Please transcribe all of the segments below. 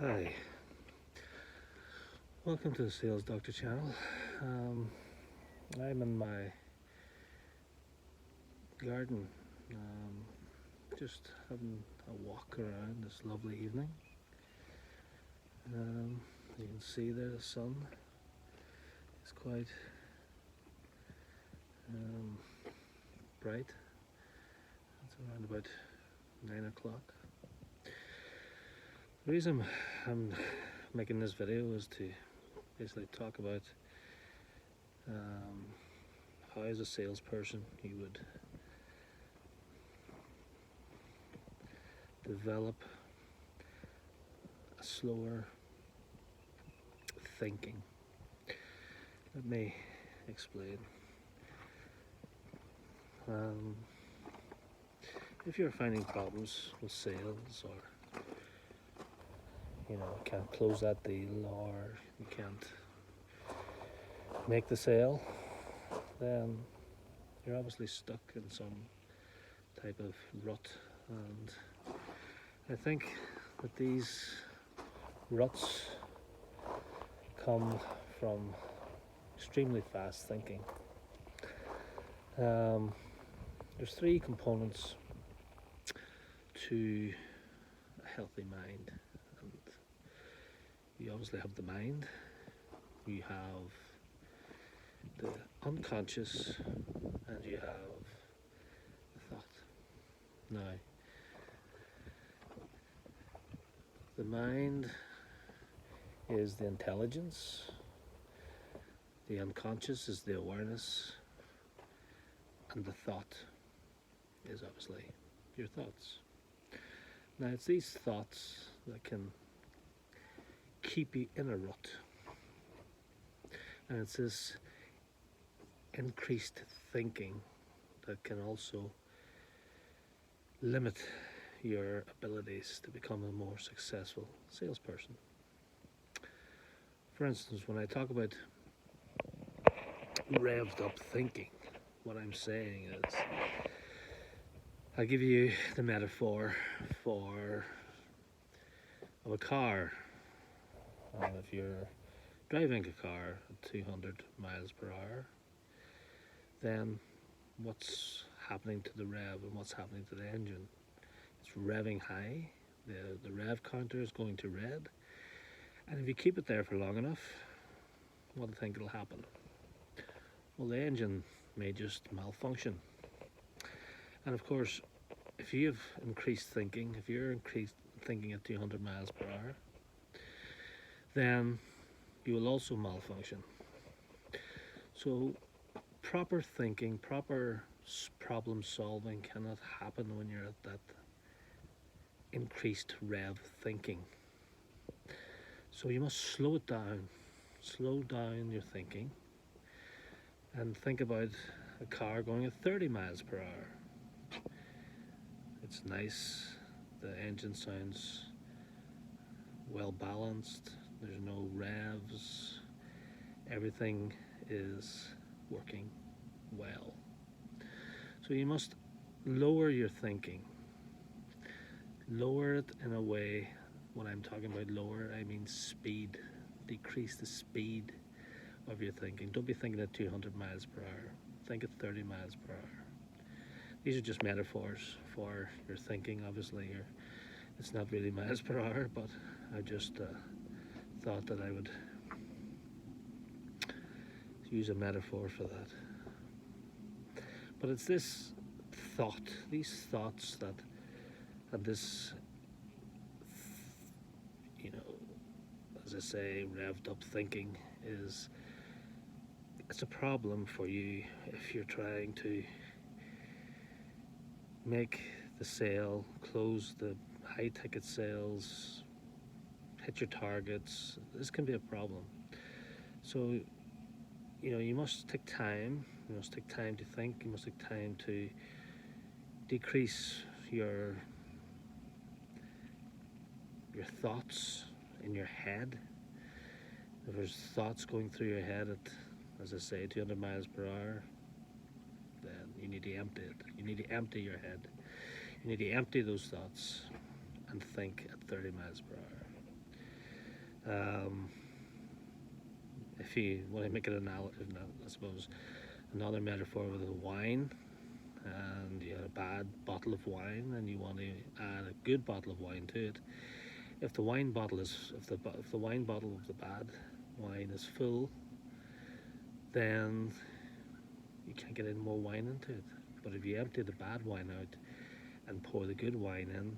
Hi, welcome to the Sales Doctor channel. I'm in my garden, just having a walk around this lovely evening. You can see there the sun is quite um, bright. It's around about 9 o'clock. The reason I'm making this video is to basically talk about how, as a salesperson, you would develop a slower thinking. Let me explain. If you're finding problems with sales, or you can't close that deal, or you can't make the sale, then you're obviously stuck in some type of rut. And I think that these ruts come from extremely fast thinking. There's three components to a healthy mind, and you obviously have the mind, you have the unconscious, and you have the thought. Now, the mind is the intelligence, the unconscious is the awareness, and the thought is obviously your thoughts. Now, it's these thoughts that can keep you in a rut, and it's this increased thinking that can also limit your abilities to become a more successful salesperson. For instance, when I talk about revved up thinking, what I'm saying is, I give you the metaphor of a car. If you're driving a car at 200 miles per hour, then what's happening to the rev and what's happening to the engine? It's revving high, the rev counter is going to red, and if you keep it there for long enough, what do you think will happen? Well, the engine may just malfunction. And of course, if you have increased thinking, if you're increased thinking at 200 miles per hour, then you will also malfunction. So proper thinking, proper problem solving cannot happen when you're at that increased rev thinking. So you must slow down your thinking, and think about a car going at 30 miles per hour. It's nice, the engine sounds well balanced, there's no revs, everything is working well. So you must lower your thinking. Lower it in a way, when I'm talking about lower, I mean speed. Decrease the speed of your thinking. Don't be thinking at 200 miles per hour. Think at 30 miles per hour. These are just metaphors for your thinking. Obviously, it's not really miles per hour, but I just thought that I would use a metaphor for that. But it's this thought, these thoughts that, and this, as I say, revved up thinking it's a problem for you if you're trying to make the sale, close the high ticket sales, hit your targets. This can be a problem. So, you must take time. You must take time to think. You must take time to decrease your thoughts in your head. If there's thoughts going through your head at, as I say, 200 miles per hour, then you need to empty it. You need to empty your head. You need to empty those thoughts and think at 30 miles per hour. Um, if you want to make it I suppose another metaphor with a wine, and you had a bad bottle of wine, and you want to add a good bottle of wine to it. If the wine bottle is, if the wine bottle of the bad wine is full, then you can't get any more wine into it. But if you empty the bad wine out and pour the good wine in,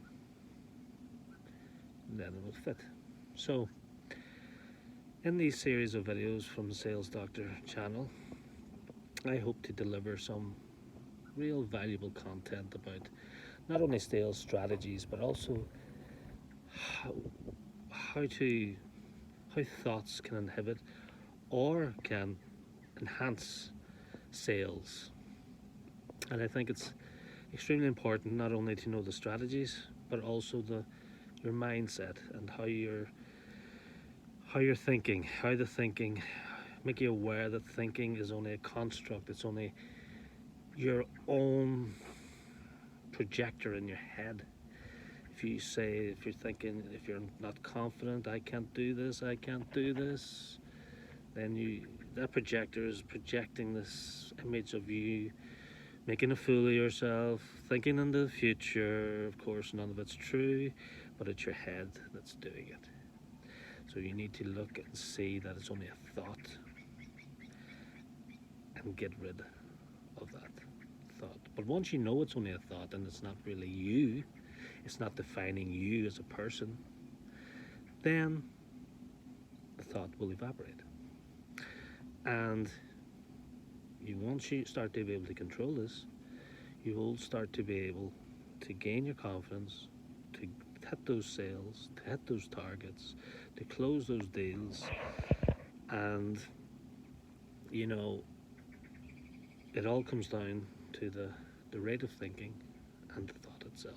then it will fit. So, in these series of videos from the Sales Doctor channel, I hope to deliver some real valuable content about not only sales strategies but also how, how to how thoughts can inhibit or can enhance sales. And I think it's extremely important not only to know the strategies but also your mindset and how you're thinking, how the thinking, make you aware that thinking is only a construct. It's only your own projector in your head. If you're thinking, if you're not confident, I can't do this, then that projector is projecting this image of you making a fool of yourself, thinking in the future. Of course, none of it's true, but it's your head that's doing it. So you need to look and see that it's only a thought and get rid of that thought. But once you know it's only a thought and it's not really you, it's not defining you as a person, then the thought will evaporate. And once you start to be able to control this, you will start to be able to gain your confidence, to hit those sales, to hit those targets, to close those deals. And it all comes down to the rate of thinking and the thought itself.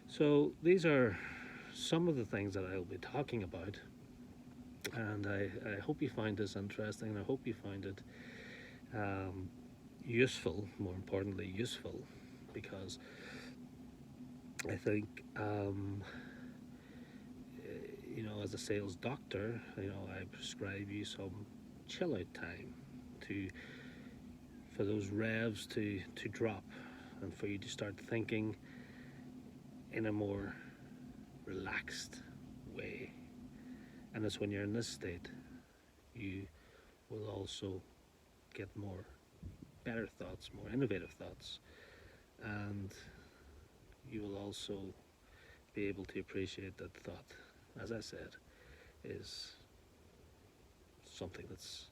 So these are some of the things that I'll be talking about, and I hope you find this interesting, and I hope you find it useful, more importantly useful, because I think as a sales doctor, I prescribe you some chill out time for those revs to drop, and for you to start thinking in a more relaxed way. And it's when you're in this state, you will also get more better thoughts, more innovative thoughts, and you will also be able to appreciate that thought, as I said, is something that's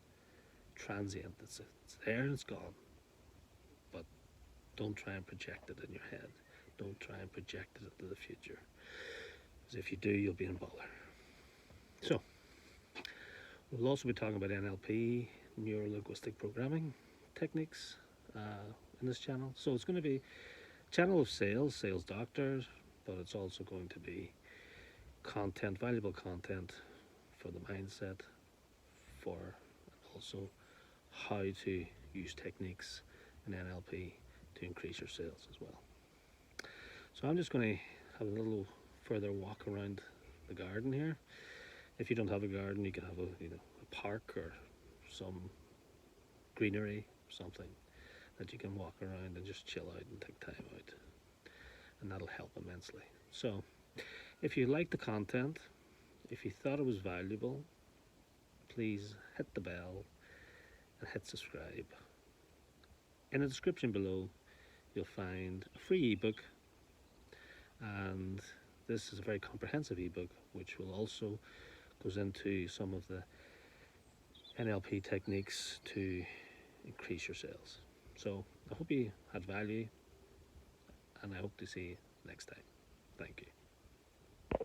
transient. It's there and it's gone. But don't try and project it in your head. Don't try and project it into the future, because if you do, you'll be in bother. So we'll also be talking about NLP, neuro-linguistic programming techniques, in this channel. So it's going to be a channel of sales doctors, but it's also going to be content, valuable content for the mindset, and also how to use techniques in NLP to increase your sales as well. So I'm just going to have a little further walk around the garden here. If you don't have a garden, you can have a park or some greenery, something that you can walk around and just chill out and take time out, and that'll help immensely. So if you like the content, if you thought it was valuable, please hit the bell and hit subscribe. In the description below, you'll find a free ebook, and this is a very comprehensive ebook which will also goes into some of the NLP techniques to increase your sales. So I hope you had value, and I hope to see you next time. Thank you.